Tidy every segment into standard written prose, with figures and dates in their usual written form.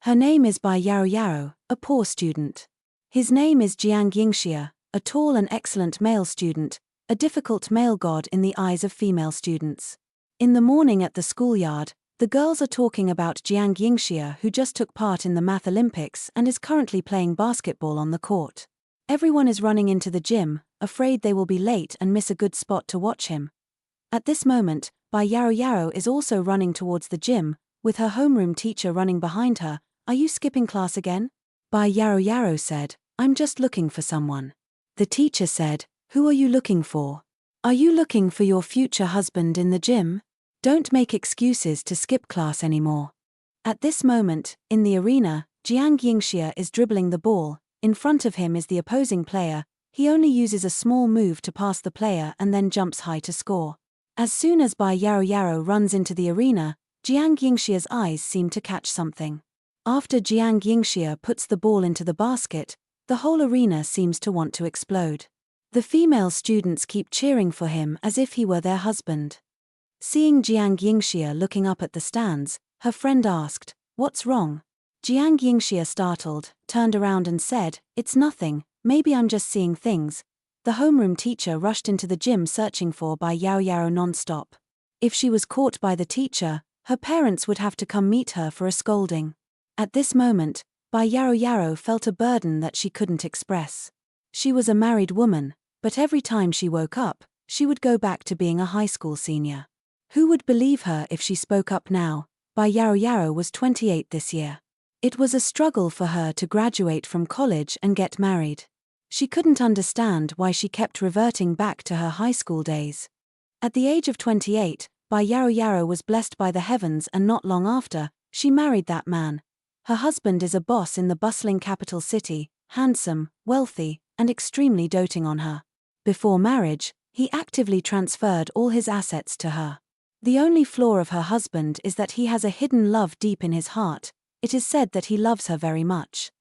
Her name is Bai Yaro Yaro, a poor student. His name is Jiang Yingxia, a tall and excellent male student, a difficult male god in the eyes of female students. In the morning at the schoolyard, the girls are talking about Jiang Yingxia, who just took part in the Math Olympics and is currently playing basketball on the court. Everyone is running into the gym, afraid they will be late and miss a good spot to watch him. At this moment, Bai Yaro Yaro is also running towards the gym, with her homeroom teacher running behind her. "Are you skipping class again?" Bai Yaro Yaro said, "I'm just looking for someone." The teacher said, "Who are you looking for? Are you looking for your future husband in the gym? Don't make excuses to skip class anymore." At this moment, in the arena, Jiang Yingxia is dribbling the ball. In front of him is the opposing player. He only uses a small move to pass the player and then jumps high to score. As soon as Bai Yaro Yaro runs into the arena, Jiang Yingxia's eyes seem to catch something. After Jiang Yingxia puts the ball into the basket, the whole arena seems to want to explode. The female students keep cheering for him as if he were their husband. Seeing Jiang Yingxia looking up at the stands, her friend asked, "What's wrong?" Jiang Yingxia, startled, turned around and said, "It's nothing, maybe I'm just seeing things." The homeroom teacher rushed into the gym searching for Bai Yaro Yaro non-stop. If she was caught by the teacher, her parents would have to come meet her for a scolding. At this moment, Bai Yaro Yaro felt a burden that she couldn't express. She was a married woman, but every time she woke up, she would go back to being a high school senior. Who would believe her if she spoke up now? Bai Yaro Yaro was 28 this year. It was a struggle for her to graduate from college and get married. She couldn't understand why she kept reverting back to her high school days. At the age of 28, Bai Yaro Yaro was blessed by the heavens, and not long after, she married that man. Her husband is a boss in the bustling capital city, handsome, wealthy, and extremely doting on her. Before marriage, he actively transferred all his assets to her. The only flaw of her husband is that he has a hidden love deep in his heart. It is said that he loves her very much.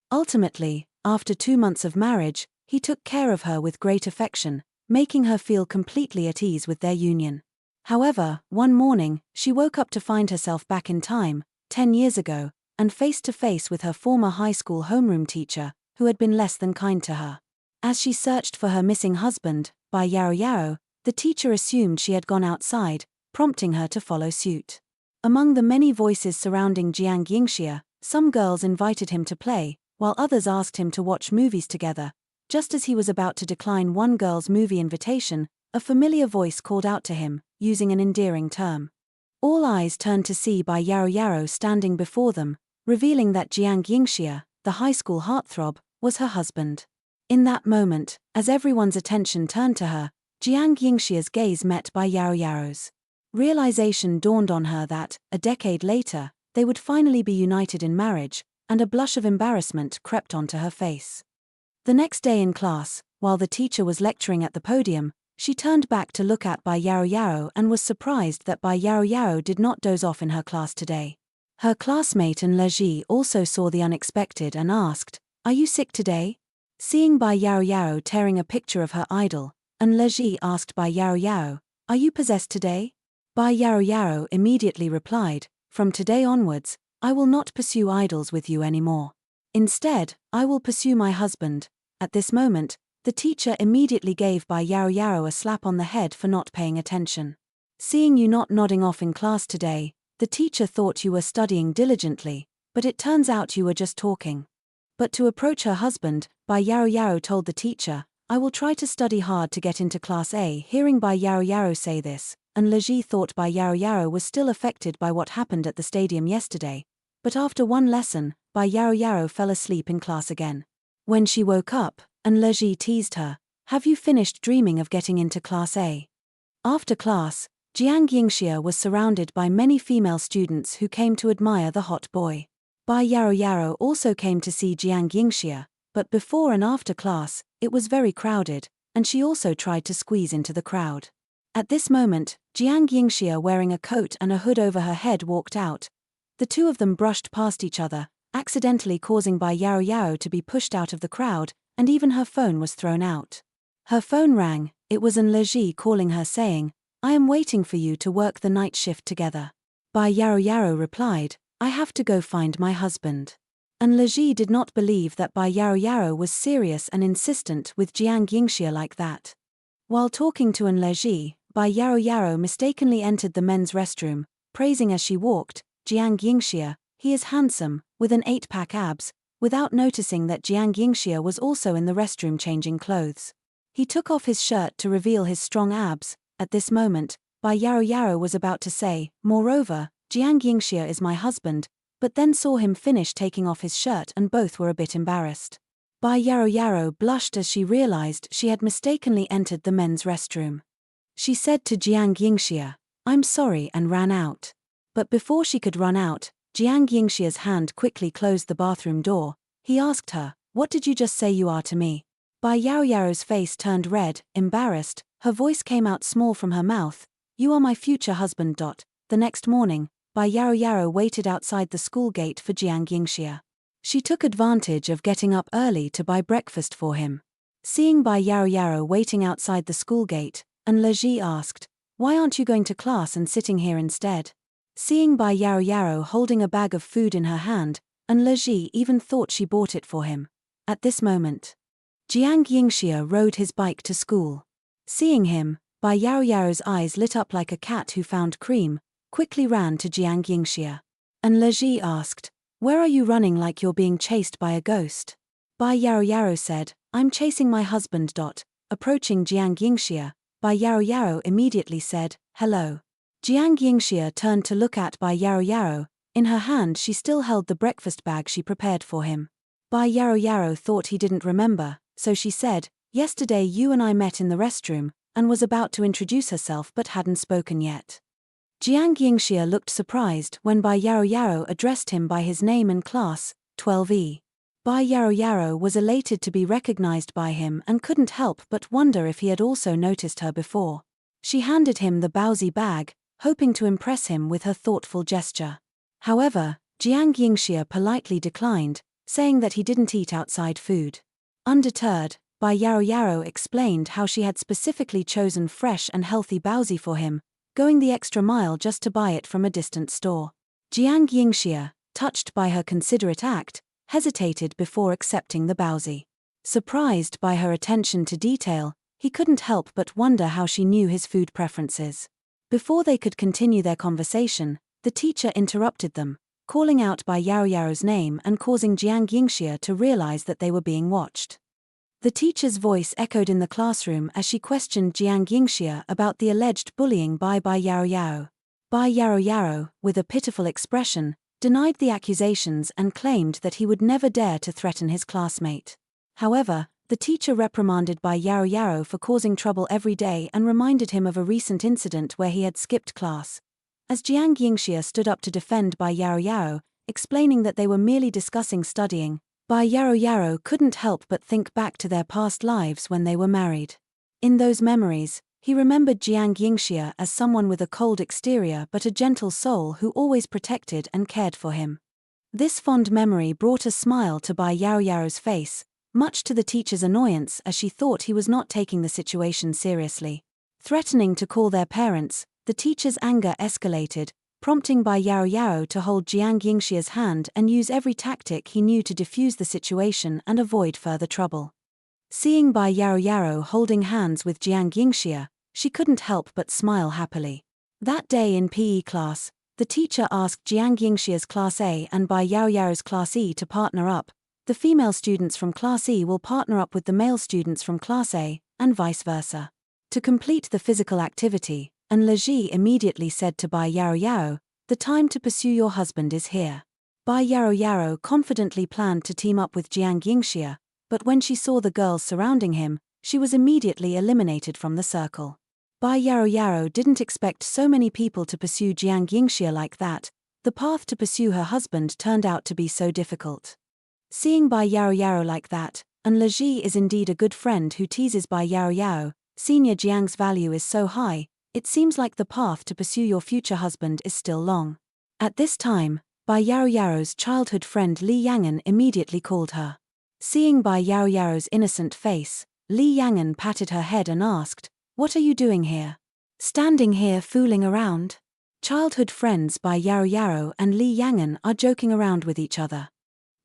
Ultimately, after 2 months of marriage, he took care of her with great affection, making her feel completely at ease with their union. However, one morning, she woke up to find herself back in time, 10 years ago, and face to face with her former high school homeroom teacher, who had been less than kind to her. As she searched for her missing husband, Bai Yaro Yaro, the teacher assumed she had gone outside, prompting her to follow suit. Among the many voices surrounding Jiang Yingxia, some girls invited him to play, while others asked him to watch movies together. Just as he was about to decline one girl's movie invitation, a familiar voice called out to him, using an endearing term. All eyes turned to see Bai Yaro Yaro standing before them, revealing that Jiang Yingxia, the high school heartthrob, was her husband. In that moment, as everyone's attention turned to her, Jiang Yingxia's gaze met Bai Yaro Yaro's. Realization dawned on her that, a decade later, they would finally be united in marriage, and a blush of embarrassment crept onto her face. The next day in class, while the teacher was lecturing at the podium, she turned back to look at Bai Yaro Yaro and was surprised that Bai Yaro Yaro did not doze off in her class today. Her classmate Enleji also saw the unexpected and asked, "Are you sick today?" Seeing Bai Yaro Yaro tearing a picture of her idol, Enleji asked Bai Yaro Yaro, "Are you possessed today?" Bai Yaro Yaro immediately replied, "From today onwards, I will not pursue idols with you anymore. Instead, I will pursue my husband." At this moment, the teacher immediately gave Bai Yaro Yaro a slap on the head for not paying attention. "Seeing you not nodding off in class today, the teacher thought you were studying diligently, but it turns out you were just talking." But to approach her husband, Bai Yaro Yaro told the teacher, "I will try to study hard to get into class A." Hearing Bai Yaro Yaro say this, Enleji thought Bai Yaro Yaro was still affected by what happened at the stadium yesterday, but after one lesson, Bai Yaro Yaro fell asleep in class again. When she woke up, Enleji teased her, "Have you finished dreaming of getting into class A?" After class, Jiang Yingxia was surrounded by many female students who came to admire the hot boy. Bai Yaro Yaro also came to see Jiang Yingxia, but before and after class, it was very crowded, and she also tried to squeeze into the crowd. At this moment, Jiang Yingxia, wearing a coat and a hood over her head, walked out. The two of them brushed past each other, accidentally causing Bai Yaro Yaro to be pushed out of the crowd, and even her phone was thrown out. Her phone rang. It was Enleji calling her, saying, "I am waiting for you to work the night shift together." Bai Yaro Yaro replied, I have to go find my husband. And Leji did not believe that Bai Yaro was serious and insistent with Jiang Yingxia like that. While talking to An Leji, Bai Yaro mistakenly entered the men's restroom, praising as she walked, Jiang Yingxia, he is handsome, with an 8-pack abs, without noticing that Jiang Yingxia was also in the restroom changing clothes. He took off his shirt to reveal his strong abs. At this moment, Bai Yaro was about to say, moreover, Jiang Yingxia is my husband, but then saw him finish taking off his shirt and both were a bit embarrassed. Bai Yaro blushed as she realized she had mistakenly entered the men's restroom. She said to Jiang Yingxia, I'm sorry, and ran out. But before she could run out, Jiang Yingxia's hand quickly closed the bathroom door. He asked her, what did you just say you are to me? Bai Yaro's face turned red, embarrassed, her voice came out small from her mouth, you are my future husband. The next morning, Bai Yaro waited outside the school gate for Jiang Yingxia. She took advantage of getting up early to buy breakfast for him. Seeing Bai Yaro waiting outside the school gate, An Leji asked, why aren't you going to class and sitting here instead? Seeing Bai Yaro holding a bag of food in her hand, An Leji even thought she bought it for him. At this moment, Jiang Yingxia rode his bike to school. Seeing him, Bai Yaro's eyes lit up like a cat who found cream, quickly ran to Jiang Yingxia. An Leji asked, where are you running like you're being chased by a ghost? Bai Yaro said, I'm chasing my husband. Approaching Jiang Yingxia, Bai Yaro immediately said, hello. Jiang Yingxia turned to look at Bai Yaro. In her hand she still held the breakfast bag she prepared for him. Bai Yaro thought he didn't remember, so she said, yesterday you and I met in the restroom, and was about to introduce herself but hadn't spoken yet. Jiang Yingxia looked surprised when Bai Yaro addressed him by his name and class, 12E. Bai Yaro was elated to be recognized by him and couldn't help but wonder if he had also noticed her before. She handed him the Baozi bag, hoping to impress him with her thoughtful gesture. However, Jiang Yingxia politely declined, saying that he didn't eat outside food. Undeterred, Bai Yaro explained how she had specifically chosen fresh and healthy Baozi for him, going the extra mile just to buy it from a distant store. Jiang Yingxia, touched by her considerate act, hesitated before accepting the Baozi. Surprised by her attention to detail, he couldn't help but wonder how she knew his food preferences. Before they could continue their conversation, the teacher interrupted them, calling out Bai Yaro's name and causing Jiang Yingxia to realize that they were being watched. The teacher's voice echoed in the classroom as she questioned Jiang Yingxia about the alleged bullying by Bai Yaro. Bai Yaro, with a pitiful expression, denied the accusations and claimed that he would never dare to threaten his classmate. However, the teacher reprimanded Bai Yaro for causing trouble every day and reminded him of a recent incident where he had skipped class. As Jiang Yingxia stood up to defend Bai Yaro, explaining that they were merely discussing studying, Bai Yaro couldn't help but think back to their past lives when they were married. In those memories, he remembered Jiang Yingxia as someone with a cold exterior but a gentle soul who always protected and cared for him. This fond memory brought a smile to Bai Yaro's face, much to the teacher's annoyance as she thought he was not taking the situation seriously. Threatening to call their parents, the teacher's anger escalated, prompting Bai Yaro to hold Jiang Yingxia's hand and use every tactic he knew to defuse the situation and avoid further trouble. Seeing Bai Yaro holding hands with Jiang Yingxia, she couldn't help but smile happily. That day in PE class, the teacher asked Jiang Yingxia's Class A and Bai Yaro's Class E to partner up. The female students from Class E will partner up with the male students from Class A, and vice versa. To complete the physical activity, An Leji immediately said to Bai Yaro, the time to pursue your husband is here. Bai Yaro confidently planned to team up with Jiang Yingxia, but when she saw the girls surrounding him, she was immediately eliminated from the circle. Bai Yaro didn't expect so many people to pursue Jiang Yingxia like that. The path to pursue her husband turned out to be so difficult. Seeing Bai Yaro like that, An Leji is indeed a good friend who teases Bai Yaro. Senior Jiang's value is so high, it seems like the path to pursue your future husband is still long. At this time, Bai Yaro's childhood friend Li Yangan immediately called her. Seeing Bai Yaro's innocent face, Li Yangan patted her head and asked, what are you doing here? Standing here fooling around? Childhood friends Bai Yarou and Li Yangan are joking around with each other.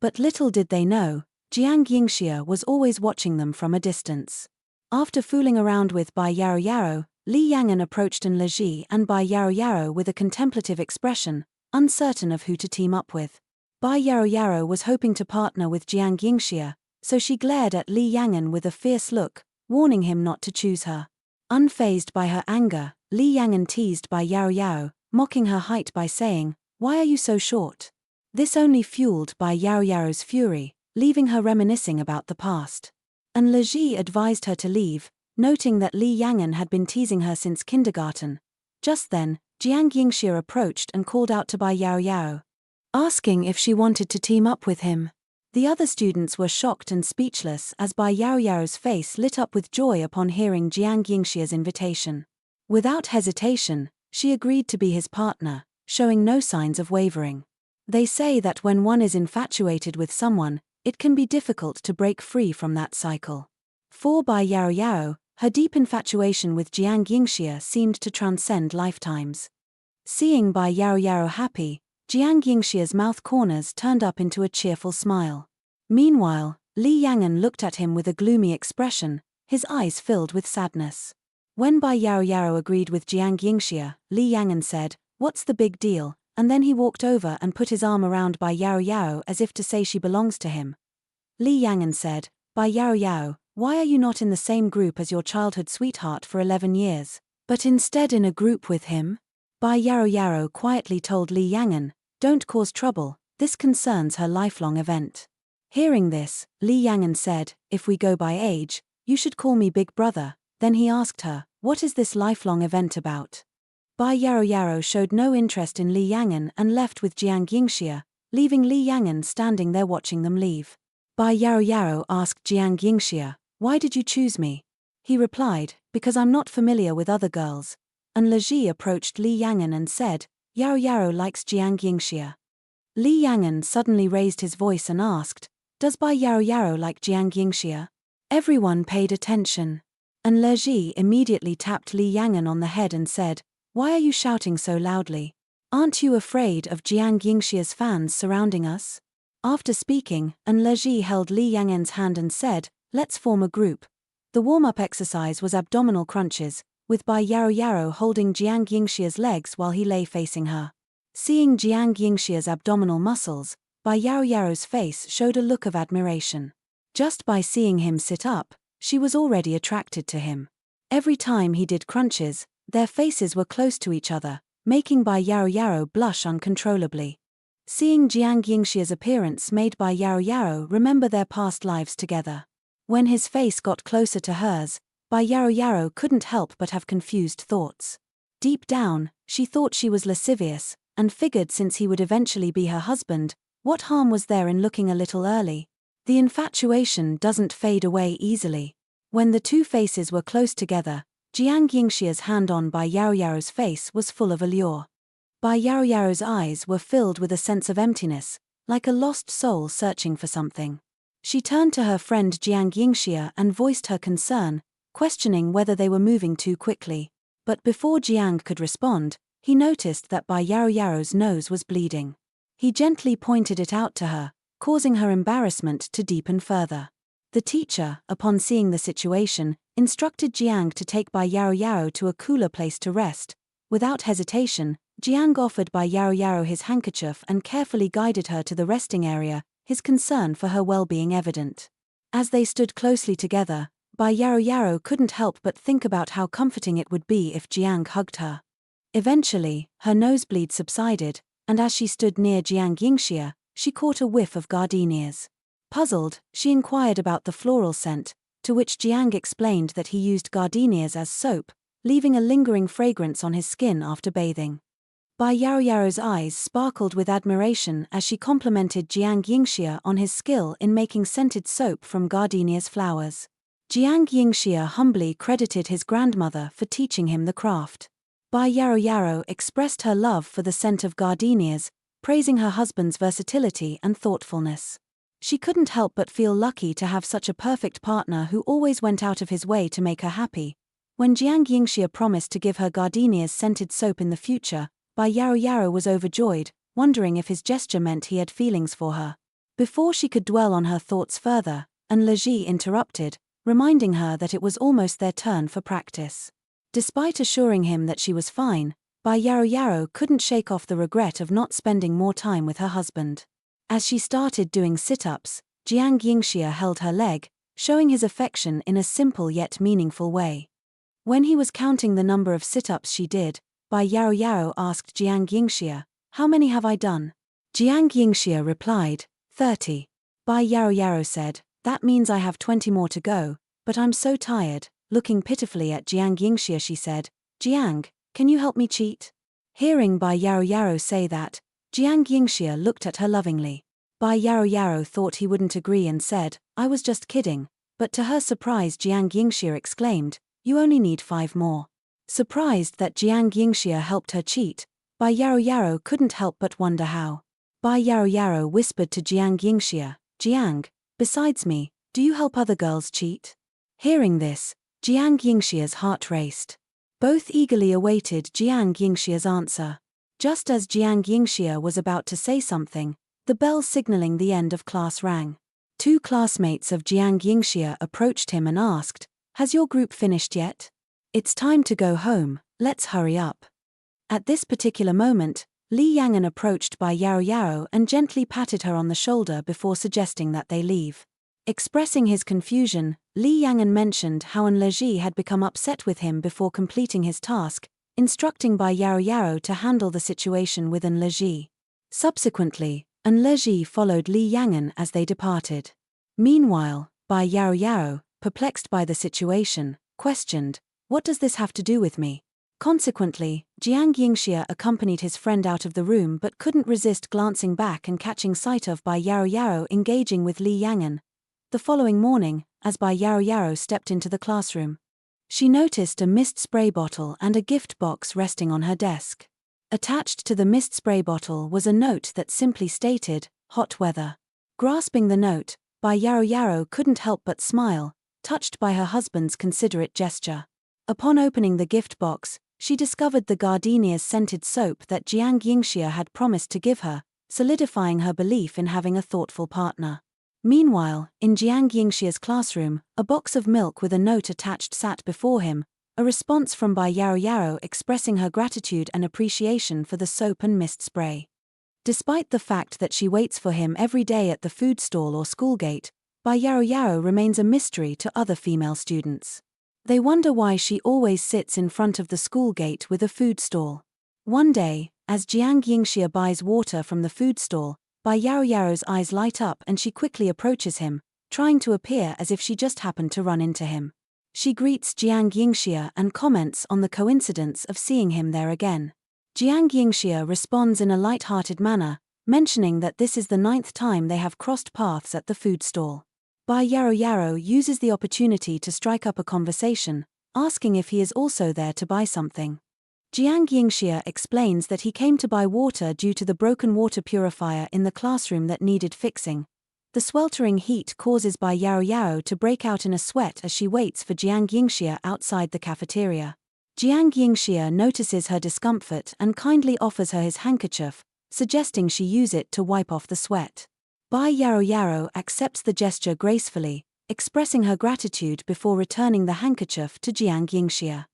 But little did they know, Jiang Yingxia was always watching them from a distance. After fooling around with Bai Yarou, Li Yangan approached An Leji and Bai Yarou with a contemplative expression, uncertain of who to team up with. Bai Yarou was hoping to partner with Jiang Yingxia, so she glared at Li Yangan with a fierce look, warning him not to choose her. Unfazed by her anger, Li Yangan teased Bai Yarou, mocking her height by saying, "Why are you so short?" This only fueled Bai Yarou's fury, leaving her reminiscing about the past. An Leji advised her to leave, noting that Li Yangan had been teasing her since kindergarten. Just then, Jiang Yingxia approached and called out to Bai Yarou, asking if she wanted to team up with him. The other students were shocked and speechless as Bai Yarou's face lit up with joy upon hearing Jiang Yingxia's invitation. Without hesitation, she agreed to be his partner, showing no signs of wavering. They say that when one is infatuated with someone, it can be difficult to break free from that cycle. For Bai Yarou, her deep infatuation with Jiang Yingxia seemed to transcend lifetimes. Seeing Bai Yarou happy, Jiang Yingxia's mouth corners turned up into a cheerful smile. Meanwhile, Li Yangan looked at him with a gloomy expression, his eyes filled with sadness. When Bai Yarou agreed with Jiang Yingxia, Li Yangan said, "What's the big deal?" And then he walked over and put his arm around Bai Yarou as if to say she belongs to him. Li Yangan said, "Bai Yarou, why are you not in the same group as your childhood sweetheart for 11 years, but instead in a group with him?" Bai Yarou quietly told Li Yangan, "Don't cause trouble, this concerns her lifelong event." Hearing this, Li Yangan said, "If we go by age, you should call me Big Brother." Then he asked her, "What is this lifelong event about?" Bai Yarou showed no interest in Li Yangan and left with Jiang Yingxia, leaving Li Yangan standing there watching them leave. Bai Yarou asked Jiang Yingxia, "Why did you choose me?" He replied, "Because I'm not familiar with other girls." An Leji approached Li Yangan and said, "Yarou likes Jiang Yingxia." Li Yangan suddenly raised his voice and asked, "Does Bai Yarou like Jiang Yingxia?" Everyone paid attention. An Leji immediately tapped Li Yangan on the head and said, "Why are you shouting so loudly? Aren't you afraid of Jiang Yingxia's fans surrounding us?" After speaking, An Leji held Li Yangan's hand and said, "Let's form a group." The warm-up exercise was abdominal crunches, with Bai Yarou holding Jiang Yingxia's legs while he lay facing her. Seeing Jiang Yingxia's abdominal muscles, Bai Yarou's face showed a look of admiration. Just by seeing him sit up, she was already attracted to him. Every time he did crunches, their faces were close to each other, making Bai Yarou blush uncontrollably. Seeing Jiang Yingxia's appearance made Bai Yarou remember their past lives together. When his face got closer to hers, Bai Yarou couldn't help but have confused thoughts. Deep down, she thought she was lascivious, and figured since he would eventually be her husband, what harm was there in looking a little early? The infatuation doesn't fade away easily. When the two faces were close together, Jiang Yingxia's hand on Bai Yarou's face was full of allure. Bai Yarou's eyes were filled with a sense of emptiness, like a lost soul searching for something. She turned to her friend Jiang Yingxia and voiced her concern, questioning whether they were moving too quickly. But before Jiang could respond, he noticed that Bai Yarou's nose was bleeding. He gently pointed it out to her, causing her embarrassment to deepen further. The teacher, upon seeing the situation, instructed Jiang to take Bai Yarou to a cooler place to rest. Without hesitation, Jiang offered Bai Yarou his handkerchief and carefully guided her to the resting area, his concern for her well-being evident. As they stood closely together, Bai Yarou couldn't help but think about how comforting it would be if Jiang hugged her. Eventually, her nosebleed subsided, and as she stood near Jiang Yingxia, she caught a whiff of gardenias. Puzzled, she inquired about the floral scent, to which Jiang explained that he used gardenias as soap, leaving a lingering fragrance on his skin after bathing. Bai Yarou's eyes sparkled with admiration as she complimented Jiang Yingxia on his skill in making scented soap from gardenia's flowers. Jiang Yingxia humbly credited his grandmother for teaching him the craft. Bai Yarou expressed her love for the scent of gardenias, praising her husband's versatility and thoughtfulness. She couldn't help but feel lucky to have such a perfect partner who always went out of his way to make her happy. When Jiang Yingxia promised to give her gardenia's scented soap in the future, Bai Yaro was overjoyed, wondering if his gesture meant he had feelings for her. Before she could dwell on her thoughts further, An Leji interrupted, reminding her that it was almost their turn for practice. Despite assuring him that she was fine, Bai Yaro couldn't shake off the regret of not spending more time with her husband. As she started doing sit-ups, Jiang Yingxia held her leg, showing his affection in a simple yet meaningful way. When he was counting the number of sit-ups she did, Bai Yaro asked Jiang Yingxia, "How many have I done?" Jiang Yingxia replied, 30. Bai Yaro said, "That means I have 20 more to go, but I'm so tired." Looking pitifully at Jiang Yingxia, she said, "Jiang, can you help me cheat?" Hearing Bai Yaro say that, Jiang Yingxia looked at her lovingly. Bai Yaro thought he wouldn't agree and said, "I was just kidding," but to her surprise Jiang Yingxia exclaimed, "You only need 5 more." Surprised that Jiang Yingxia helped her cheat, Bai Yaro couldn't help but wonder how. Bai Yaro whispered to Jiang Yingxia, "Jiang, besides me, do you help other girls cheat?" Hearing this, Jiang Yingxia's heart raced. Both eagerly awaited Jiang Yingxia's answer. Just as Jiang Yingxia was about to say something, the bell signaling the end of class rang. 2 classmates of Jiang Yingxia approached him and asked, "Has your group finished yet? It's time to go home, let's hurry up." At this particular moment, Li Yangan approached Bai Yaro and gently patted her on the shoulder before suggesting that they leave. Expressing his confusion, Li Yangan mentioned how An Leji had become upset with him before completing his task, instructing Bai Yaro to handle the situation with An Leji. Subsequently, An Leji followed Li Yangan as they departed. Meanwhile, Bai Yaro, perplexed by the situation, questioned, "What does this have to do with me?" Consequently, Jiang Yingxia accompanied his friend out of the room but couldn't resist glancing back and catching sight of Bai Yaro engaging with Li Yangan. The following morning, as Bai Yaro stepped into the classroom, she noticed a mist spray bottle and a gift box resting on her desk. Attached to the mist spray bottle was a note that simply stated, "Hot weather." Grasping the note, Bai Yaro couldn't help but smile, touched by her husband's considerate gesture. Upon opening the gift box, she discovered the gardenia's scented soap that Jiang Yingxia had promised to give her, solidifying her belief in having a thoughtful partner. Meanwhile, in Jiang Yingxia's classroom, a box of milk with a note attached sat before him, a response from Bai Yaro expressing her gratitude and appreciation for the soap and mist spray. Despite the fact that she waits for him every day at the food stall or school gate, Bai Yaro remains a mystery to other female students. They wonder why she always sits in front of the school gate with a food stall. One day, as Jiang Yingxia buys water from the food stall, Bai Yaro's eyes light up and she quickly approaches him, trying to appear as if she just happened to run into him. She greets Jiang Yingxia and comments on the coincidence of seeing him there again. Jiang Yingxia responds in a light-hearted manner, mentioning that this is the 9th time they have crossed paths at the food stall. Bai Yaro uses the opportunity to strike up a conversation, asking if he is also there to buy something. Jiang Yingxia explains that he came to buy water due to the broken water purifier in the classroom that needed fixing. The sweltering heat causes Bai Yaro to break out in a sweat as she waits for Jiang Yingxia outside the cafeteria. Jiang Yingxia notices her discomfort and kindly offers her his handkerchief, suggesting she use it to wipe off the sweat. Bai Yaro accepts the gesture gracefully, expressing her gratitude before returning the handkerchief to Jiang Yingxia.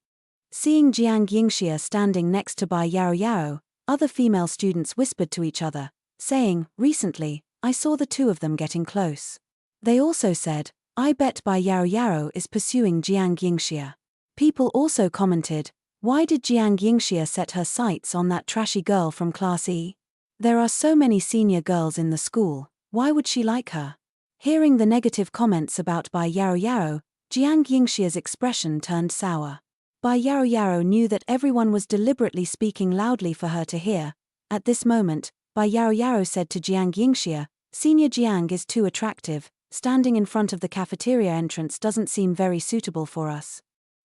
Seeing Jiang Yingxia standing next to Bai Yaro, other female students whispered to each other, saying, "Recently, I saw the 2 of them getting close." They also said, "I bet Bai Yaro is pursuing Jiang Yingxia." People also commented, "Why did Jiang Yingxia set her sights on that trashy girl from Class E? There are so many senior girls in the school, why would she like her?" Hearing the negative comments about Bai Yaro, Jiang Yingxia's expression turned sour. Bai Yaro knew that everyone was deliberately speaking loudly for her to hear. At this moment, Bai Yaro said to Jiang Yingxia, "Senior Jiang is too attractive, standing in front of the cafeteria entrance doesn't seem very suitable for us."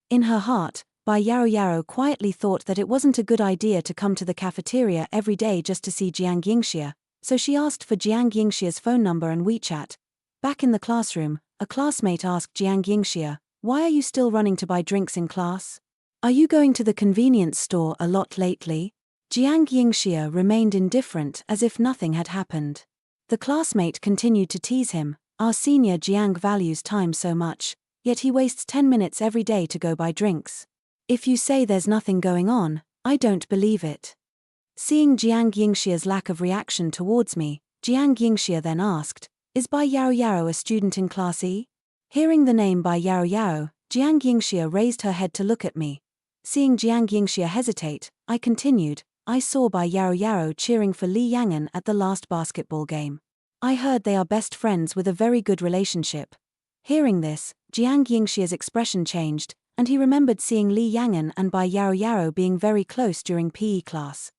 In her heart, Bai Yaro quietly thought that it wasn't a good idea to come to the cafeteria every day just to see Jiang Yingxia, so she asked for Jiang Yingxia's phone number and WeChat. Back in the classroom, a classmate asked Jiang Yingxia, "Why are you still running to buy drinks in class? Are you going to the convenience store a lot lately?" Jiang Yingxia remained indifferent as if nothing had happened. The classmate continued to tease him. Our senior Jiang values time so much, yet he wastes 10 minutes every day to go buy drinks. If you say there's nothing going on, I don't believe it. Seeing Jiang Yingxia's lack of reaction towards me, Jiang Yingxia then asked, "Is Bai Yaro Yaro a student in Class E?" Hearing the name Bai Yaro Yaro, Jiang Yingxia raised her head to look at me. Seeing Jiang Yingxia hesitate, I continued, "I saw Bai Yaro Yaro cheering for Li Yangan at the last basketball game. I heard they are best friends with a very good relationship." Hearing this, Jiang Yingxia's expression changed, and he remembered seeing Li Yangan and Bai Yaro Yaro being very close during PE class.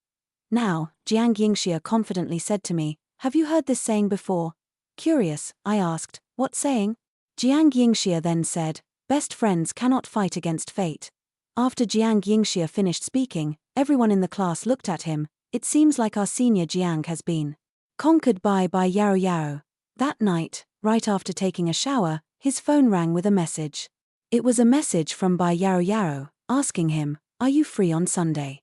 Now, Jiang Yingxia confidently said to me, "Have you heard this saying before?" Curious, I asked, "What saying?" Jiang Yingxia then said, "Best friends cannot fight against fate." After Jiang Yingxia finished speaking, everyone in the class looked at him. It seems like our senior Jiang has been conquered by Yaro Yaro. That night, right after taking a shower, his phone rang with a message. It was a message from Bai Yaro Yaro, asking him, "Are you free on Sunday?"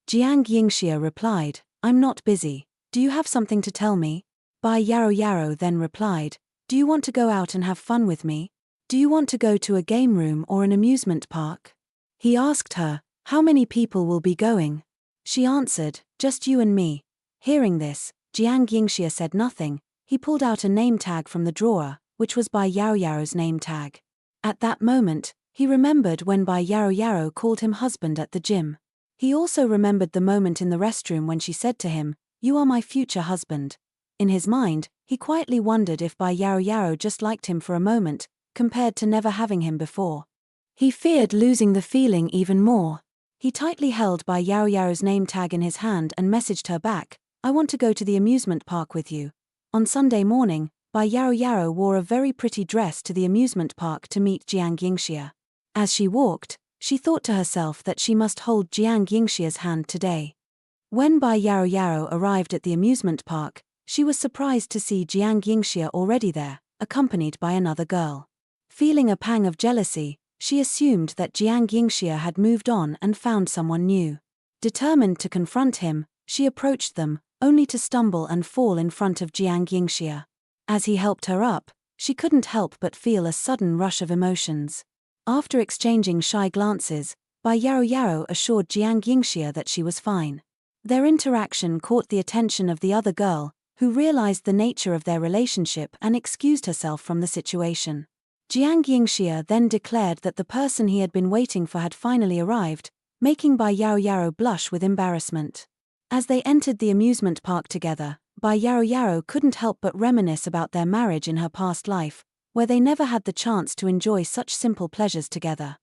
Jiang Yingxia replied, "I'm not busy. Do you have something to tell me?" Bai Yaro Yaro then replied, "Do you want to go out and have fun with me? Do you want to go to a game room or an amusement park?" He asked her, "How many people will be going?" She answered, "Just you and me." Hearing this, Jiang Yingxia said nothing. He pulled out a name tag from the drawer, which was Bai Yaro Yaro's name tag. At that moment, he remembered when Bai Yaro Yaro called him husband at the gym. He also remembered the moment in the restroom when she said to him, "You are my future husband." In his mind, he quietly wondered if Bai Yaro Yaro just liked him for a moment, compared to never having him before. He feared losing the feeling even more. He tightly held Bai Yaro Yaro's name tag in his hand and messaged her back, "I want to go to the amusement park with you." On Sunday morning, Bai Yaro Yaro wore a very pretty dress to the amusement park to meet Jiang Yingxia. As she walked, she thought to herself that she must hold Jiang Yingxia's hand today. When Bai Yaro Yaro arrived at the amusement park, she was surprised to see Jiang Yingxia already there, accompanied by another girl. Feeling a pang of jealousy, she assumed that Jiang Yingxia had moved on and found someone new. Determined to confront him, she approached them, only to stumble and fall in front of Jiang Yingxia. As he helped her up, she couldn't help but feel a sudden rush of emotions. After exchanging shy glances, Bai Yaro Yaro assured Jiang Yingxia that she was fine. Their interaction caught the attention of the other girl, who realized the nature of their relationship and excused herself from the situation. Jiang Yingxia then declared that the person he had been waiting for had finally arrived, making Bai Yaro Yaro blush with embarrassment. As they entered the amusement park together, Bai Yaro Yaro couldn't help but reminisce about their marriage in her past life, where they never had the chance to enjoy such simple pleasures together.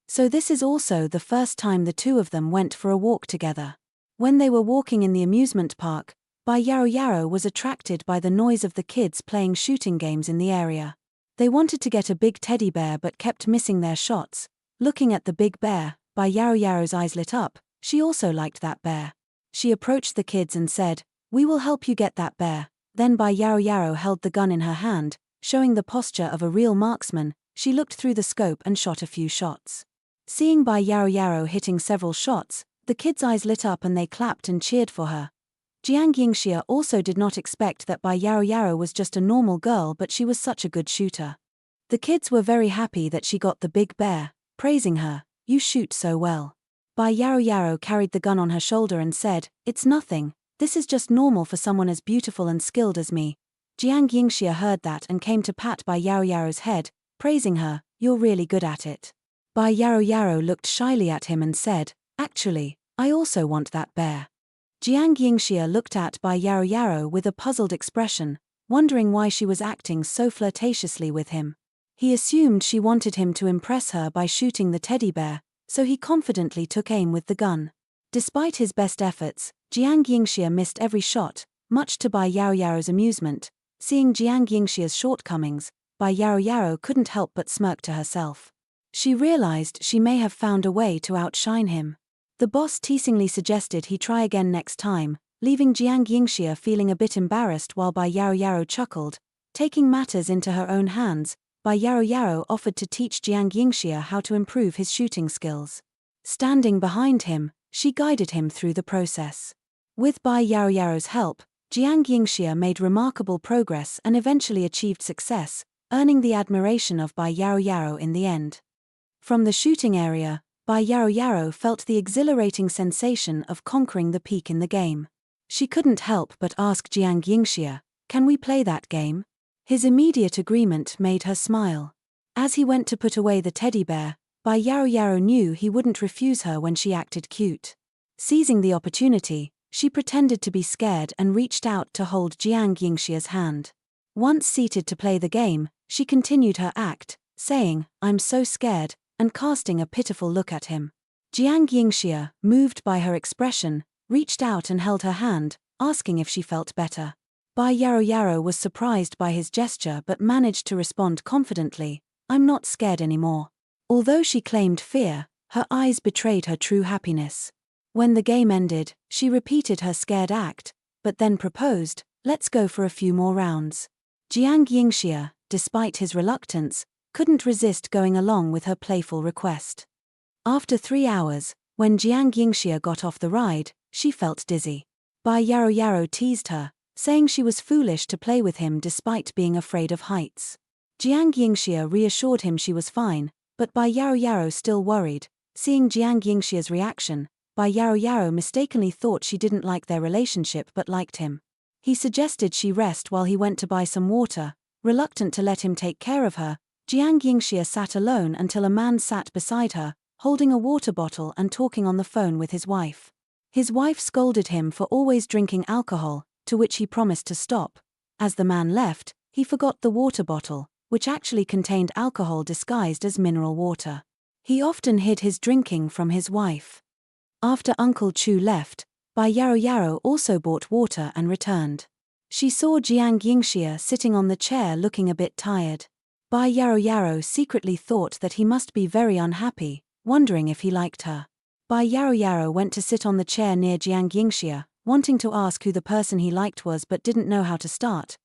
So this is also the first time the two of them went for a walk together. When they were walking in the amusement park, Bai Yaro Yaro was attracted by the noise of the kids playing shooting games in the area. They wanted to get a big teddy bear but kept missing their shots. Looking at the big bear, Bai Yaro Yaro's eyes lit up. She also liked that bear. She approached the kids and said, "We will help you get that bear." Then Bai Yaro Yaro held the gun in her hand, showing the posture of a real marksman. She looked through the scope and shot a few shots. Seeing Bai Yaro Yaro hitting several shots, the kids' eyes lit up and they clapped and cheered for her. Jiang Yingxia also did not expect that Bai Yaro Yaro was just a normal girl, but she was such a good shooter. The kids were very happy that she got the big bear, praising her, "You shoot so well." Bai Yaro Yaro carried the gun on her shoulder and said, "It's nothing, this is just normal for someone as beautiful and skilled as me." Jiang Yingxia heard that and came to pat Bai Yaro Yaro's head, praising her, "You're really good at it." Bai Yaro Yaro looked shyly at him and said, "Actually, I also want that bear." Jiang Yingxia looked at Bai Yaro Yaro with a puzzled expression, wondering why she was acting so flirtatiously with him. He assumed she wanted him to impress her by shooting the teddy bear, so he confidently took aim with the gun. Despite his best efforts, Jiang Yingxia missed every shot, much to Bai Yaro Yaro's amusement. Seeing Jiang Yingxia's shortcomings, Bai Yaro Yaro couldn't help but smirk to herself. She realized she may have found a way to outshine him. The boss teasingly suggested he try again next time, leaving Jiang Yingxia feeling a bit embarrassed while Bai Yaro Yaro chuckled. Taking matters into her own hands, Bai Yaro Yaro offered to teach Jiang Yingxia how to improve his shooting skills. Standing behind him, She guided him through the process. With Bai Yaoyao's help, Jiang Yingxia made remarkable progress and eventually achieved success, earning the admiration of Bai Yaoyao in the end. From the shooting area, Bai Yaoyao felt the exhilarating sensation of conquering the peak in the game. She couldn't help but ask Jiang Yingxia, "Can we play that game?" His immediate agreement made her smile. As he went to put away the teddy bear, Bai Yaoyao knew he wouldn't refuse her when she acted cute. Seizing the opportunity, she pretended to be scared and reached out to hold Jiang Yingxia's hand. Once seated to play the game, she continued her act, saying, "I'm so scared," and casting a pitiful look at him. Jiang Yingxia, moved by her expression, reached out and held her hand, asking if she felt better. Bai Yaoyao was surprised by his gesture but managed to respond confidently, "I'm not scared anymore." Although she claimed fear, her eyes betrayed her true happiness. When the game ended, she repeated her scared act, but then proposed, "Let's go for a few more rounds." Jiang Yingxia, despite his reluctance, couldn't resist going along with her playful request. After 3 hours, when Jiang Yingxia got off the ride, she felt dizzy. Bai Yaoyao teased her, saying she was foolish to play with him despite being afraid of heights. Jiang Yingxia reassured him she was fine, but Bai Yaoyao still worried. Seeing Jiang Yingxia's reaction, Bai Yaoyao mistakenly thought she didn't like their relationship but liked him. He suggested she rest while he went to buy some water. Reluctant to let him take care of her, Jiang Yingxia sat alone until a man sat beside her, holding a water bottle and talking on the phone with his wife. His wife scolded him for always drinking alcohol, to which he promised to stop. As the man left, he forgot the water bottle, which actually contained alcohol disguised as mineral water. He often hid his drinking from his wife. After Uncle Chu left, Bai Yaoyao also bought water and returned. She saw Jiang Yingxia sitting on the chair looking a bit tired. Bai Yaoyao secretly thought that he must be very unhappy, wondering if he liked her. Bai Yaoyao went to sit on the chair near Jiang Yingxia, wanting to ask who the person he liked was but didn't know how to start.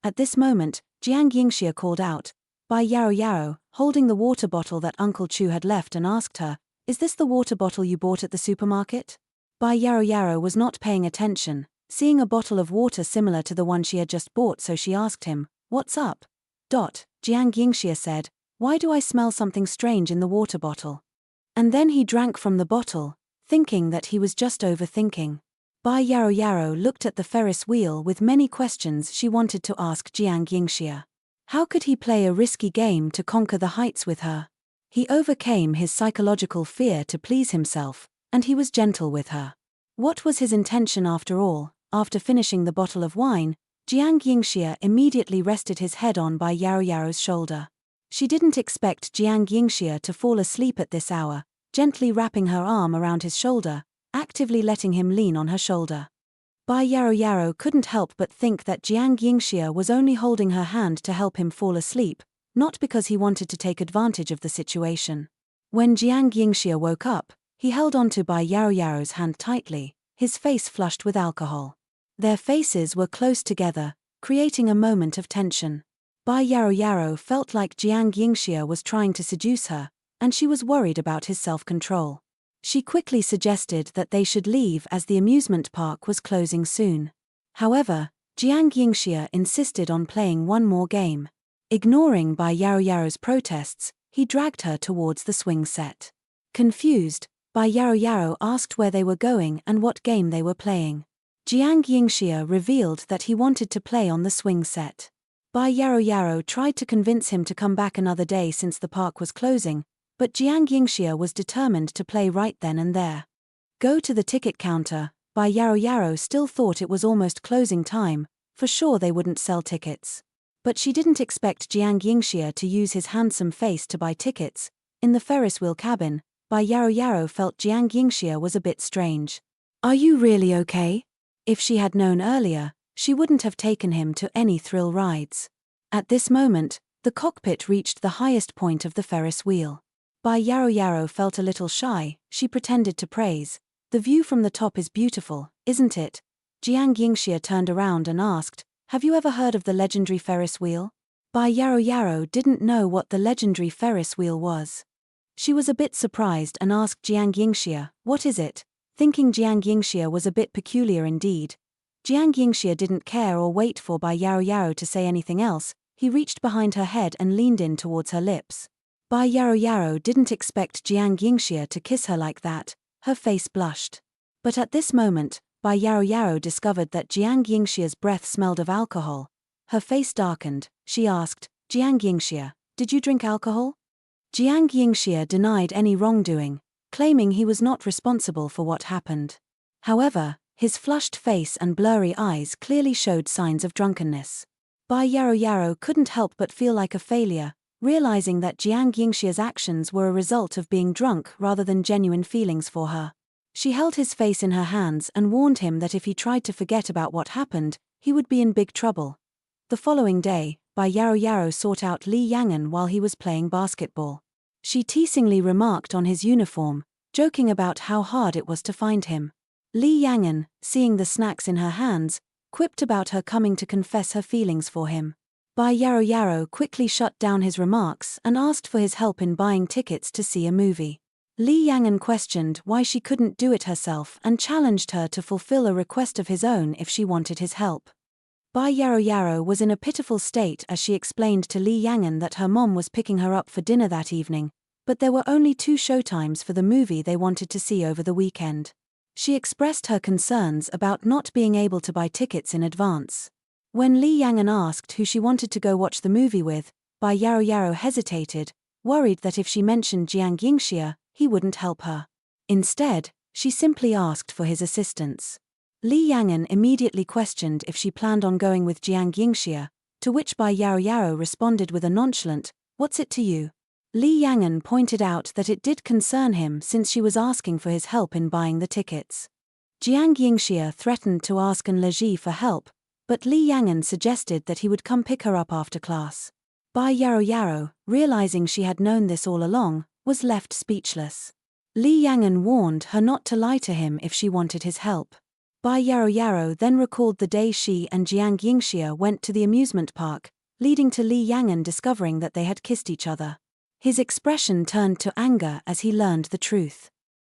At this moment, Jiang Yingxia called out, Bai Yaoyao, holding the water bottle that Uncle Chu had left, and asked her, "Is this the water bottle you bought at the supermarket?" Bai Yaoyao was not paying attention, seeing a bottle of water similar to the one she had just bought, so she asked him, "What's up?" Jiang Yingxia said, "Why do I smell something strange in the water bottle?" And then he drank from the bottle, thinking that he was just overthinking. Bai Yaoyao looked at the Ferris wheel with many questions she wanted to ask Jiang Yingxia. How could he play a risky game to conquer the heights with her? He overcame his psychological fear to please himself, and he was gentle with her. What was his intention after all? After finishing the bottle of wine, Jiang Yingxia immediately rested his head on Bai Yaoyao's shoulder. She didn't expect Jiang Yingxia to fall asleep at this hour, gently wrapping her arm around his shoulder, actively letting him lean on her shoulder. Bai Yaoyao couldn't help but think that Jiang Yingxia was only holding her hand to help him fall asleep, not because he wanted to take advantage of the situation. When Jiang Yingxia woke up, he held onto Bai Yaoyao's hand tightly, his face flushed with alcohol. Their faces were close together, creating a moment of tension. Bai Yaoyao felt like Jiang Yingxia was trying to seduce her, and she was worried about his self-control. She quickly suggested that they should leave as the amusement park was closing soon. However, Jiang Yingxia insisted on playing one more game. Ignoring Bai Yaoyao's protests, he dragged her towards the swing set. Confused, Bai Yaoyao asked where they were going and what game they were playing. Jiang Yingxia revealed that he wanted to play on the swing set. Bai Yaoyao tried to convince him to come back another day since the park was closing, but Jiang Yingxia was determined to play right then and there. Go to the ticket counter. Bai Yaoyao still thought it was almost closing time, for sure they wouldn't sell tickets. But she didn't expect Jiang Yingxia to use his handsome face to buy tickets. In the Ferris wheel cabin, Bai Yaoyao felt Jiang Yingxia was a bit strange. "Are you really okay?" If she had known earlier, she wouldn't have taken him to any thrill rides. At this moment, the cockpit reached the highest point of the Ferris wheel. Bai Yaoyao felt a little shy. She pretended to praise. "The view from the top is beautiful, isn't it?" Jiang Yingxia turned around and asked, "Have you ever heard of the legendary Ferris wheel?" Bai Yaoyao didn't know what the legendary Ferris wheel was. She was a bit surprised and asked Jiang Yingxia, "What is it?" Thinking Jiang Yingxia was a bit peculiar indeed, Jiang Yingxia didn't care or wait for Bai Yaro to say anything else. He reached behind her head and leaned in towards her lips. Bai Yaro didn't expect Jiang Yingxia to kiss her like that. Her face blushed. But at this moment, Bai Yaro discovered that Jiang Yingxia's breath smelled of alcohol. Her face darkened. She asked, "Jiang Yingxia, did you drink alcohol?" Jiang Yingxia denied any wrongdoing, claiming he was not responsible for what happened. However, his flushed face and blurry eyes clearly showed signs of drunkenness. Bai Yaro couldn't help but feel like a failure, realizing that Jiang Yingxia's actions were a result of being drunk rather than genuine feelings for her. She held his face in her hands and warned him that if he tried to forget about what happened, he would be in big trouble. The following day, Bai Yaro sought out Li Yangen while he was playing basketball. She teasingly remarked on his uniform, joking about how hard it was to find him. Li Yangen, seeing the snacks in her hands, quipped about her coming to confess her feelings for him. Bai Yaro quickly shut down his remarks and asked for his help in buying tickets to see a movie. Li Yangen questioned why she couldn't do it herself and challenged her to fulfill a request of his own if she wanted his help. Bai Yaro was in a pitiful state as she explained to Li Yangen that her mom was picking her up for dinner that evening, but there were only 2 showtimes for the movie they wanted to see over the weekend. She expressed her concerns about not being able to buy tickets in advance. When Li Yangen asked who she wanted to go watch the movie with, Bai Yaro hesitated, worried that if she mentioned Jiang Yingxia, he wouldn't help her. Instead, she simply asked for his assistance. Li Yangen immediately questioned if she planned on going with Jiang Yingxia, to which Bai Yaro responded with a nonchalant, "What's it to you?" Li Yangen pointed out that it did concern him since she was asking for his help in buying the tickets. Jiang Yingxia threatened to ask An Leji for help, but Li Yangen suggested that he would come pick her up after class. Bai Yaro, realizing she had known this all along, was left speechless. Li Yangen warned her not to lie to him if she wanted his help. Bai Yaro then recalled the day she and Jiang Yingxia went to the amusement park, leading to Li Yangen discovering that they had kissed each other. His expression turned to anger as he learned the truth.